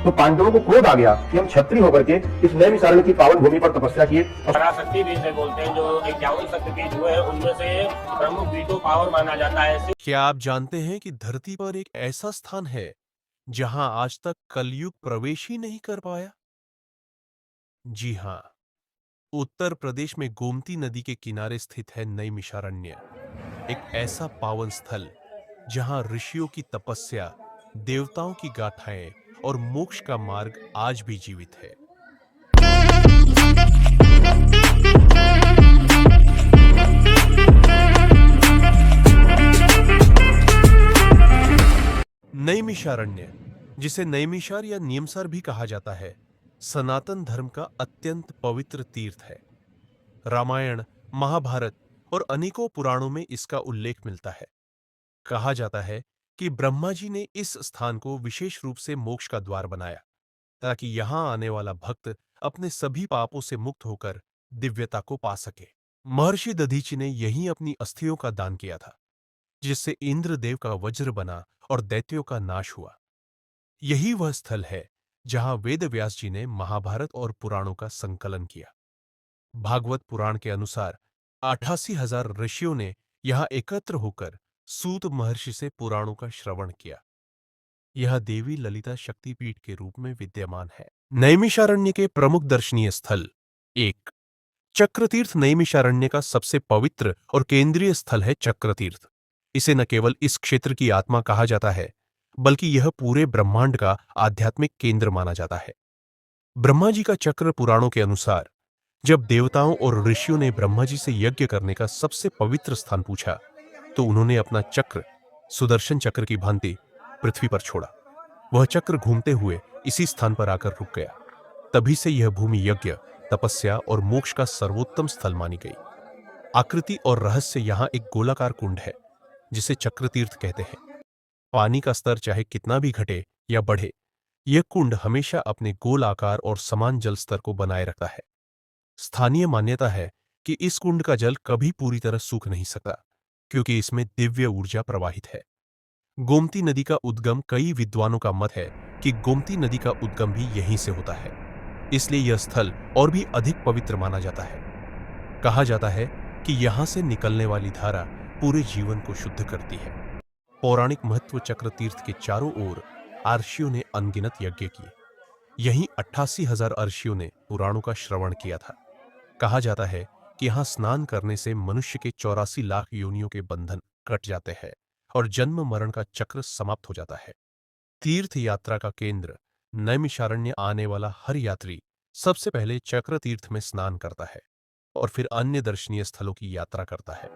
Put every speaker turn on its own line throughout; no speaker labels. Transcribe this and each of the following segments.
तो पांडवों को क्रोध आ गया कि हम क्षत्रिय होकर के इस नैमिषारण्य की पावन भूमि पर तपस्या किए।
पराशक्ति भी इसे बोलते हैं, जो 51 शक्तिपीठ हुए हैं उनमें से प्रमुख वीटो पावर माना जाता है।
क्या आप जानते हैं कि धरती पर एक ऐसा स्थान है जहां आज तक कलयुग प्रवेश ही नहीं कर पाया? जी हां, उत्तर प्रदेश में गोमती नदी के किनारे स्थित है नैमिषारण्य, एक ऐसा पावन स्थल जहां ऋषियों की तपस्या, देवताओं की गाथाएं और मोक्ष का मार्ग आज भी जीवित है। नैमिषारण्य, जिसे नैमिषार या नियमसार भी कहा जाता है, सनातन धर्म का अत्यंत पवित्र तीर्थ है। रामायण, महाभारत और अनेकों पुराणों में इसका उल्लेख मिलता है। कहा जाता है कि ब्रह्मा जी ने इस स्थान को विशेष रूप से मोक्ष का द्वार बनाया, ताकि यहां आने वाला भक्त अपने सभी पापों से मुक्त होकर दिव्यता को पा सके। महर्षि दधीचि ने यहीं अपनी अस्थियों का दान किया था, जिससे इंद्रदेव का वज्र बना और दैत्यों का नाश हुआ। यही वह स्थल है जहां वेद व्यास जी ने महाभारत और पुराणों का संकलन किया। भागवत पुराण के अनुसार 88,000 ऋषियों ने यहां एकत्र होकर सूत महर्षि से पुराणों का श्रवण किया। यह देवी ललिता शक्तिपीठ के रूप में विद्यमान है। नैमिषारण्य के प्रमुख दर्शनीय स्थल। 1. चक्रतीर्थ। नैमिषारण्य का सबसे पवित्र और केंद्रीय स्थल है चक्रतीर्थ। इसे न केवल इस क्षेत्र की आत्मा कहा जाता है, बल्कि यह पूरे ब्रह्मांड का आध्यात्मिक केंद्र माना जाता है। ब्रह्मा जी का चक्र पुराणों के अनुसार जब देवताओं और ऋषियों ने ब्रह्मा जी से यज्ञ करने का सबसे पवित्र स्थान पूछा, तो उन्होंने अपना चक्र सुदर्शन चक्र की भांति पृथ्वी पर छोड़ा। वह चक्र घूमते हुए इसी स्थान पर आकर रुक गया। तभी से यह भूमि यज्ञ, तपस्या और मोक्ष का सर्वोत्तम स्थल मानी गई। आकृति और रहस्य यहां एक गोलाकार कुंड है, जिसे चक्रतीर्थ कहते हैं। पानी का स्तर चाहे कितना भी घटे या बढ़े, यह कुंड हमेशा अपने गोल आकार और समान जल स्तर को बनाए रखता है। स्थानीय मान्यता है कि इस कुंड का जल कभी पूरी तरह सूख नहीं सकता, क्योंकि इसमें दिव्य ऊर्जा प्रवाहित है। गोमती नदी का उद्गम, कई विद्वानों का मत है कि गोमती नदी का उद्गम भी यहीं से होता है, इसलिए यह स्थल और भी अधिक पवित्र माना जाता है। कहा जाता है कि यहां से निकलने वाली धारा पूरे जीवन को शुद्ध करती है। पौराणिक महत्व। चक्रतीर्थ के चारों ओर अर्षियों ने अनगिनत यज्ञ किए। यहीं 88,000 अर्षियों ने पुराणों का श्रवण किया था। कहा जाता है कि यहां स्नान करने से मनुष्य के 84 लाख योनियों के बंधन कट जाते हैं और जन्म मरण का चक्र समाप्त हो जाता है। तीर्थ यात्रा का केंद्र नैमिषारण्य आने वाला हर यात्री सबसे पहले चक्र तीर्थ में स्नान करता है और फिर अन्य दर्शनीय स्थलों की यात्रा करता है।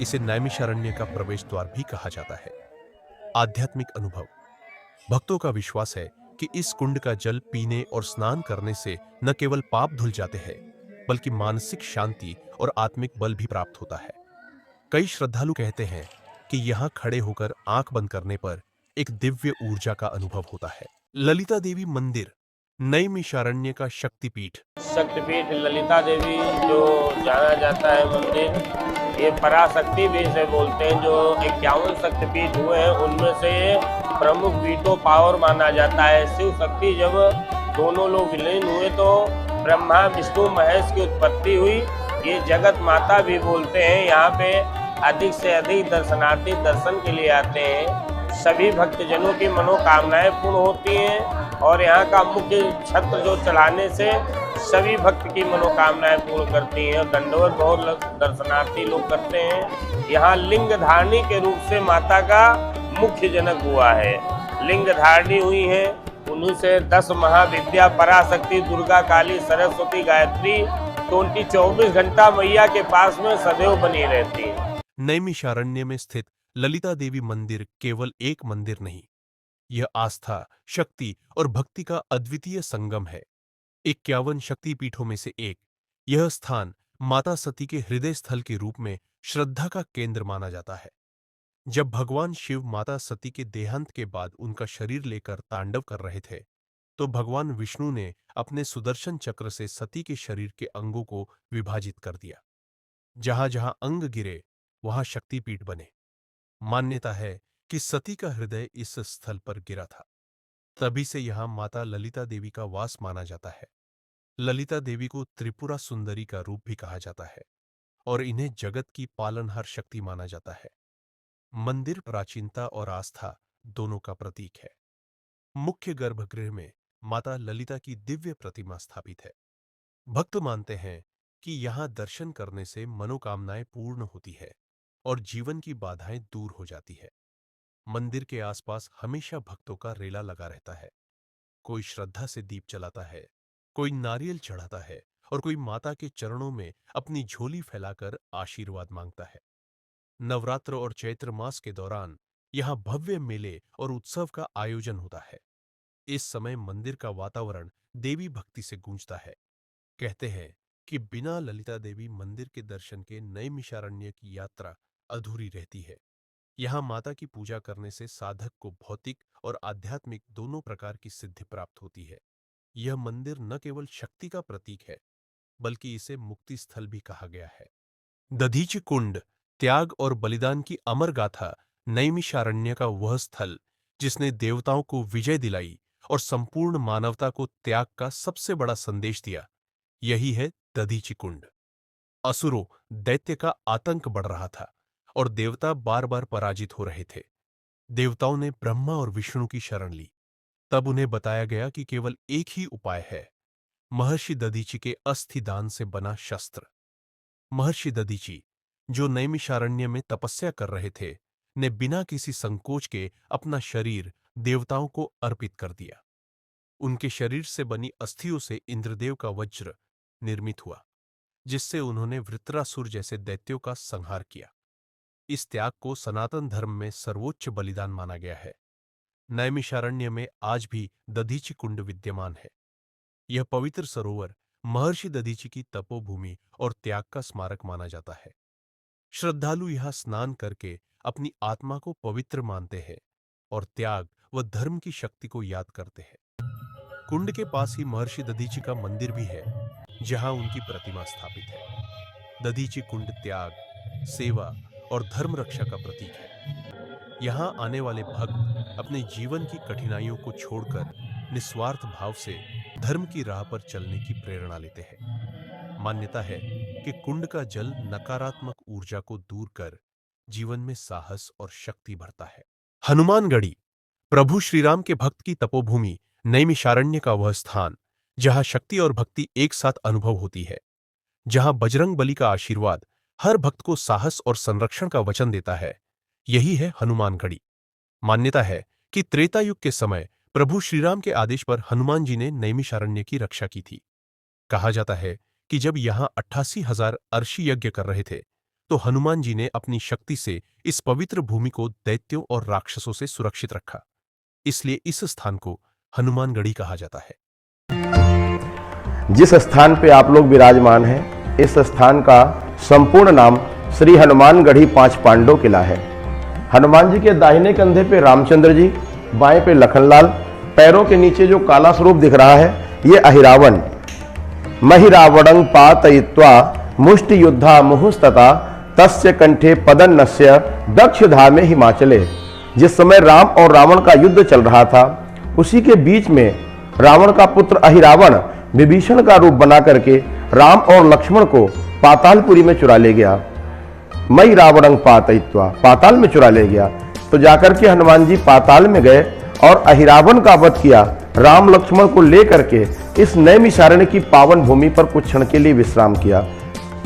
इसे नैमिषारण्य का प्रवेश द्वार भी कहा जाता है। आध्यात्मिक अनुभव। भक्तों का विश्वास है कि इस कुंड का जल पीने और स्नान करने से न केवल पाप धुल जाते हैं, बल्कि मानसिक शांति और आत्मिक बल भी प्राप्त होता है। कई श्रद्धालु कहते हैं कि यहां खड़े होकर आंख बंद करने पर एक दिव्य ऊर्जा का अनुभव होता है। ललिता देवी मंदिर, नैमिषारण्य का शक्तिपीठ।
शक्तिपीठ ललिता देवी जो जाना जाता है मंदिर, ये पराशक्ति भी इसे बोलते हैं, जो 51 शक्तिपीठ हुए हैं उनमें से प्रमुख वीटो पावर माना जाता है। शिव शक्ति जब दोनों लोग विलीन हुए तो ब्रह्मा विष्णु महेश की उत्पत्ति हुई। ये जगत माता भी बोलते हैं। यहाँ पे अधिक से अधिक दर्शनार्थी दर्शन के लिए आते हैं। सभी भक्तजनों की मनोकामनाएं पूर्ण होती हैं और यहाँ का मुख्य छत्र जो चलाने से सभी भक्त की मनोकामनाएं पूर्ण करती हैं। दंडवत बहुत दर्शनार्थी लोग करते हैं। यहाँ लिंग धारणी के रूप से माता का मुख्य जनक हुआ है। लिंग धारणी हुई है, उन्हीं से 10 महाविद्या पराशक्ति, दुर्गा, काली, सरस्वती, गायत्री 24 घंटा मैया के पास में सदैव बनी रहती है।
नैमिषारण्य में स्थित ललिता देवी मंदिर केवल एक मंदिर नहीं, यह आस्था, शक्ति और भक्ति का अद्वितीय संगम है। 51 शक्तिपीठों में से एक, यह स्थान माता सती के हृदय स्थल के रूप में श्रद्धा का केंद्र माना जाता है। जब भगवान शिव माता सती के देहांत के बाद उनका शरीर लेकर तांडव कर रहे थे, तो भगवान विष्णु ने अपने सुदर्शन चक्र से सती के शरीर के अंगों को विभाजित कर दिया। जहां जहां अंग गिरे, वहां शक्तिपीठ बने। मान्यता है कि सती का हृदय इस स्थल पर गिरा था। तभी से यहाँ माता ललिता देवी का वास माना जाता है। ललिता देवी को त्रिपुरा सुंदरी का रूप भी कहा जाता है और इन्हें जगत की पालनहार शक्ति माना जाता है। मंदिर प्राचीनता और आस्था दोनों का प्रतीक है। मुख्य गर्भगृह में माता ललिता की दिव्य प्रतिमा स्थापित है। भक्त मानते हैं कि यहाँ दर्शन करने से मनोकामनाएं पूर्ण होती है और जीवन की बाधाएं दूर हो जाती है। मंदिर के आसपास हमेशा भक्तों का रेला लगा रहता है। कोई श्रद्धा से दीप जलाता है, कोई नारियल चढ़ाता है और कोई माता के चरणों में अपनी झोली फैलाकर आशीर्वाद मांगता है। नवरात्र और चैत्र मास के दौरान यहाँ भव्य मेले और उत्सव का आयोजन होता है। इस समय मंदिर का वातावरण देवी भक्ति से गूंजता है। कहते हैं कि बिना ललिता देवी मंदिर के दर्शन के नैमिषारण्य की यात्रा अधूरी रहती है। यहाँ माता की पूजा करने से साधक को भौतिक और आध्यात्मिक दोनों प्रकार की सिद्धि प्राप्त होती है। यह मंदिर न केवल शक्ति का प्रतीक है, बल्कि इसे मुक्ति स्थल भी कहा गया है। दधीचि कुंड त्याग और बलिदान की अमर गाथा नैमिषारण्य का वह स्थल जिसने देवताओं को विजय दिलाई और संपूर्ण मानवता को त्याग का सबसे बड़ा संदेश दिया, यही है दधीचि कुंड। असुरों दैत्य का आतंक बढ़ रहा था और देवता बार बार पराजित हो रहे थे। देवताओं ने ब्रह्मा और विष्णु की शरण ली। तब उन्हें बताया गया कि केवल एक ही उपाय है, महर्षि दधीचि के अस्थि दान से बना शस्त्र। महर्षि दधीचि, जो नैमिषारण्य में तपस्या कर रहे थे, ने बिना किसी संकोच के अपना शरीर देवताओं को अर्पित कर दिया। उनके शरीर से बनी अस्थियों से इंद्रदेव का वज्र निर्मित हुआ, जिससे उन्होंने वृत्रासुर जैसे दैत्यों का संहार किया। इस त्याग को सनातन धर्म में सर्वोच्च बलिदान माना गया है। नैमिषारण्य में आज भी दधीचि कुंड विद्यमान है। यह पवित्र सरोवर महर्षि दधीचि की तपोभूमि और त्याग का स्मारक माना जाता है। श्रद्धालु यहाँ स्नान करके अपनी आत्मा को पवित्र मानते हैं और त्याग व धर्म की शक्ति को याद करते हैं। कुंड के पास ही महर्षि दधीचि का मंदिर भी है, जहां उनकी प्रतिमा स्थापित है। दधीचि कुंड त्याग, सेवा और धर्म रक्षा का प्रतीक है। यहाँ आने वाले भक्त अपने जीवन की कठिनाइयों को छोड़कर निस्वार्थ भाव से धर्म की राह पर चलने की प्रेरणा लेते हैं। मान्यता है कि कुंड का जल नकारात्मक ऊर्जा को दूर कर जीवन में साहस और शक्ति भरता है। हनुमानगढ़ी, प्रभु श्रीराम के भक्त की तपोभूमि नैमिषारण्य का वह स्थान जहां शक्ति और भक्ति एक साथ अनुभव होती है, जहां बजरंग बली का आशीर्वाद हर भक्त को साहस और संरक्षण का वचन देता है, यही है हनुमानगढ़ी। मान्यता है कि त्रेता युग के समय प्रभु श्रीराम के आदेश पर हनुमान जी ने नैमिषारण्य की रक्षा की थी। कहा जाता है कि जब यहां 88,000 अर्षि यज्ञ कर रहे थे, तो हनुमान जी ने अपनी शक्ति से इस पवित्र भूमि को दैत्यों और राक्षसों से सुरक्षित रखा। इसलिए इस स्थान को हनुमानगढ़ी कहा जाता है।
जिस स्थान पे आप लोग विराजमान हैं, इस स्थान का संपूर्ण नाम श्री हनुमानगढ़ी पांच पांडव किला है। हनुमान जी के दाहिने कंधे पे रामचंद्र जी, बाएं पे लखनलाल, पैरों के नीचे जो काला स्वरूप दिख रहा है, ये अहिरावण। महिरावणं पातयित्वा मुष्टि युद्धा मुहुस्तता तस्य कंठे पदन्नस्य दक्षधामे हिमाचले। जिस समय राम और रावण का युद्ध चल रहा था, उसी के बीच में रावण का पुत्र अहिरावण विभीषण का रूप बना करके राम और लक्ष्मण को पातालपुरी में चुरा ले गया। मई रावणं पातयित्वा, पाताल में चुरा ले गया। तो जाकर के हनुमान जी पाताल में गए और अहिरावण का वध किया। राम लक्ष्मण को लेकर के इस नैमिषारण्य की पावन भूमि पर कुछ क्षण के लिए विश्राम किया।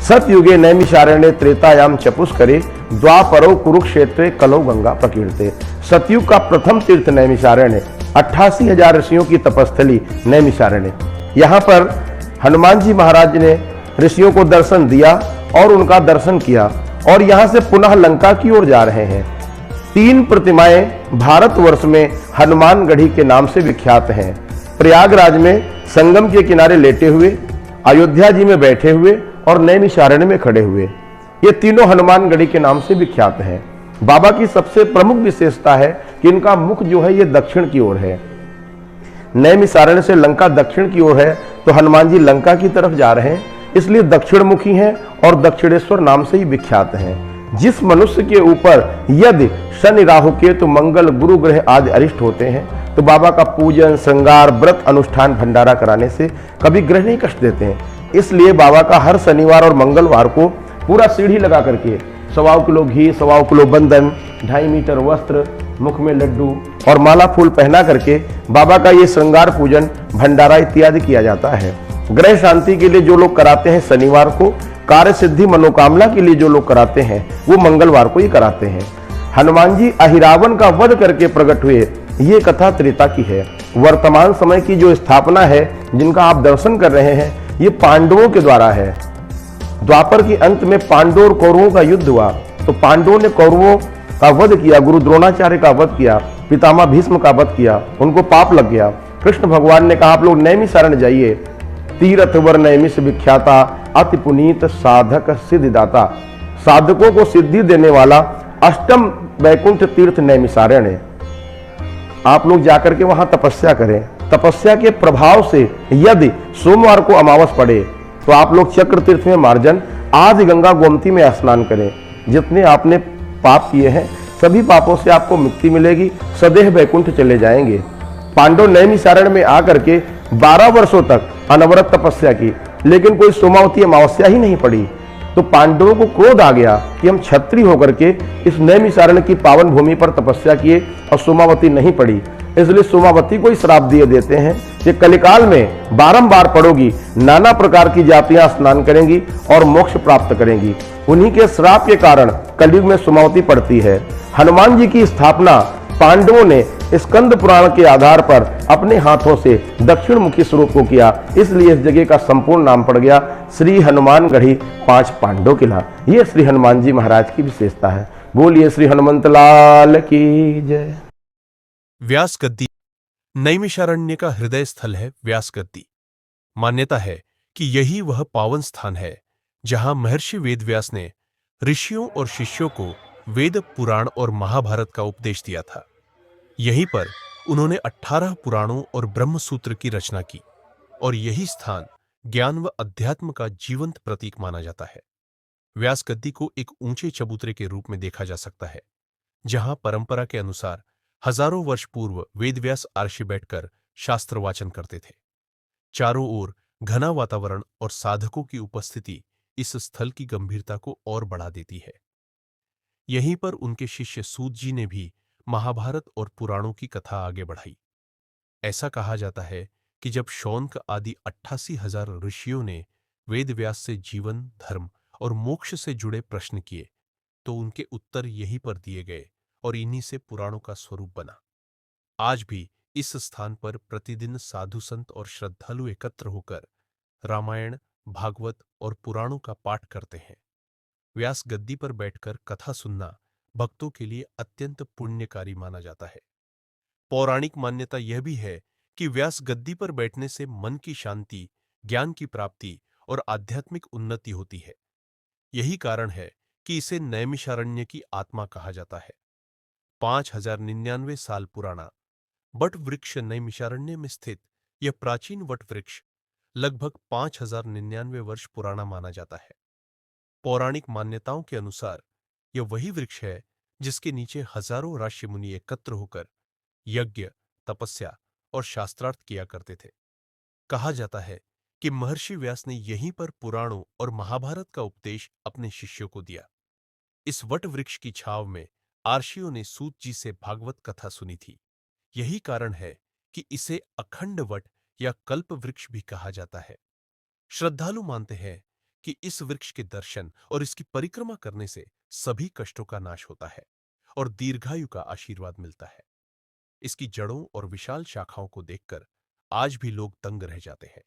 सतयुगे नैमिषारण्य त्रेतायाम चपुष्करे द्वापरो कुरुक्षेत्रे कलौ गंगा प्रकीर्ते। सतयुग का प्रथम तीर्थ नैमिषारण्य, 88,000 ऋषियों की तपस्थली नैमिषारण्य। यहाँ पर हनुमान जी महाराज ने ऋषियों को दर्शन दिया और उनका दर्शन किया और यहाँ से पुनः लंका की ओर जा रहे हैं। 3 प्रतिमाएं भारतवर्ष में हनुमानगढ़ी के नाम से विख्यात हैं। प्रयागराज में संगम के किनारे लेटे हुए, अयोध्या जी में बैठे हुए और नैमिषारण्य में खड़े हुए, ये तीनों हनुमानगढ़ी के नाम से विख्यात हैं। बाबा की सबसे प्रमुख विशेषता है कि इनका मुख जो है ये दक्षिण की ओर है। नैमिषारण्य से लंका दक्षिण की ओर है, तो हनुमान जी लंका की तरफ जा रहे हैं, इसलिए दक्षिण मुखी हैं और दक्षिणेश्वर नाम से ही विख्यात हैं। जिस मनुष्य के ऊपर यदि शनि राहु केतु मंगल गुरु ग्रह आदि अरिष्ट होते हैं, तो बाबा का पूजन, श्रृंगार, व्रत, अनुष्ठान, भंडारा कराने से कभी ग्रह नहीं कष्ट देते हैं। इसलिए बाबा का हर शनिवार और मंगलवार को पूरा सीढ़ी लगा करके 1.25 किलो घी, 1.25 किलो बंधन, 2.5 मीटर वस्त्र, मुख में लड्डू और माला फूल पहना करके बाबा का ये श्रृंगार, पूजन, भंडारा इत्यादि किया जाता है। ग्रह शांति के लिए जो लोग कराते हैं शनिवार को, कार्य सिद्धि मनोकामना के लिए जो लोग कराते हैं वो मंगलवार को ही कराते हैं। हनुमान जी अहिरावण का वध करके प्रकट हुए, ये कथा त्रेता की है। वर्तमान समय की जो स्थापना है, जिनका आप दर्शन कर रहे हैं, ये पांडवों के द्वारा है। द्वापर के अंत में पांडवों और कौरवों का युद्ध हुआ, तो पांडवों ने कौरवों का वध किया, गुरु द्रोणाचार्य का वध किया, पितामह भीष्म का वध किया, उनको पाप लग गया। कृष्ण भगवान ने कहा आप लोग नैमिषारण्य जाइए, तीर्थ वर नैमिष विख्याता, अति पुनीत साधक सिद्धिदाता। साधकों को सिद्धि देने वाला अष्टम वैकुंठ तीर्थ नैमिषारण्य है। आप लोग जाकर के वहां तपस्या करें। तपस्या के प्रभाव से यदि सोमवार को अमावस पड़े तो आप लोग चक्र तीर्थ में मार्जन, आदि गंगा गोमती में स्नान करें। जितने आपने पाप किए हैं सभी पापों से आपको मुक्ति मिलेगी, सदैव वैकुंठ चले जाएंगे। पांडव नैमिषारण्य में आकर के 12 वर्षों तक अनवरत तपस्या की, लेकिन कोई सोमावती अमावस्या ही नहीं पड़ी। तो पांडवों को क्रोध आ गया कि हम क्षत्रिय होकर के इस नैमिषारण्य की पावन भूमि पर तपस्या किए और सोमावती नहीं पड़ी, इसलिए सोमावती को ही श्राप दिए देते हैं कि कलिकाल में बारंबार पड़ोगी, नाना प्रकार की जातियां स्नान करेंगी और मोक्ष प्राप्त करेंगी। उन्हीं के श्राप के कारण कलयुग में सोमावती पड़ती है। हनुमान जी की स्थापना पांडवों ने स्कंद पुराण के आधार पर अपने हाथों से दक्षिण मुखी स्वरूप को किया, इसलिए इस जगह का संपूर्ण नाम पड़ गया श्री हनुमानगढ़ी 5 पांडव किला। यह श्री हनुमान जी महाराज की विशेषता है। बोलिए श्री हनुमंत लाल की जय।
व्यास गद्दी नैमिषारण्य का हृदय स्थल है। व्यास गद्दी मान्यता है कि यही वह पावन स्थान है जहां महर्षि वेदव्यास ने ऋषियों और शिष्यों को वेद, पुराण और महाभारत का उपदेश दिया था। यहीं पर उन्होंने 18 पुराणों और ब्रह्म सूत्र की रचना की और यही स्थान ज्ञान व अध्यात्म का जीवंत प्रतीक माना जाता है। व्यास गद्दी को एक ऊंचे चबूतरे के रूप में देखा जा सकता है, जहां परंपरा के अनुसार हजारों वर्ष पूर्व वेदव्यास आर्षि बैठकर शास्त्र वाचन करते थे। चारों ओर घना वातावरण और साधकों की उपस्थिति इस स्थल की गंभीरता को और बढ़ा देती है। यहीं पर उनके शिष्य सूत जी ने भी महाभारत और पुराणों की कथा आगे बढ़ाई। ऐसा कहा जाता है कि जब शौनक आदि 88,000 ऋषियों ने वेदव्यास से जीवन, धर्म और मोक्ष से जुड़े प्रश्न किए, तो उनके उत्तर यहीं पर दिए गए और इन्हीं से पुराणों का स्वरूप बना। आज भी इस स्थान पर प्रतिदिन साधु संत और श्रद्धालु एकत्र होकर रामायण, भागवत और पुराणों का पाठ करते हैं। व्यास गद्दी पर बैठकर कथा सुनना भक्तों के लिए अत्यंत पुण्यकारी माना जाता है। पौराणिक मान्यता यह भी है कि व्यास गद्दी पर बैठने से मन की शांति, ज्ञान की प्राप्ति और आध्यात्मिक उन्नति होती है। यही कारण है कि इसे नैमिषारण्य की आत्मा कहा जाता है। 5099 साल पुराना वट वृक्ष नैमिषारण्य में स्थित यह प्राचीन वट वृक्ष लगभग 5099 वर्ष पुराना माना जाता है। पौराणिक मान्यताओं के अनुसार यह वही वृक्ष है जिसके नीचे हजारों ऋषि मुनि एकत्र होकर यज्ञ, तपस्या और शास्त्रार्थ किया करते थे। कहा जाता है कि महर्षि व्यास ने यहीं पर पुराणों और महाभारत का उपदेश अपने शिष्यों को दिया। इस वट वृक्ष की छाव में आर्षियों ने सूत जी से भागवत कथा सुनी थी। यही कारण है कि इसे अखंड वट या कल्प वृक्ष भी कहा जाता है। श्रद्धालु मानते हैं कि इस वृक्ष के दर्शन और इसकी परिक्रमा करने से सभी कष्टों का नाश होता है और दीर्घायु का आशीर्वाद मिलता है। इसकी जड़ों और विशाल शाखाओं को देखकर आज भी लोग दंग रह जाते हैं।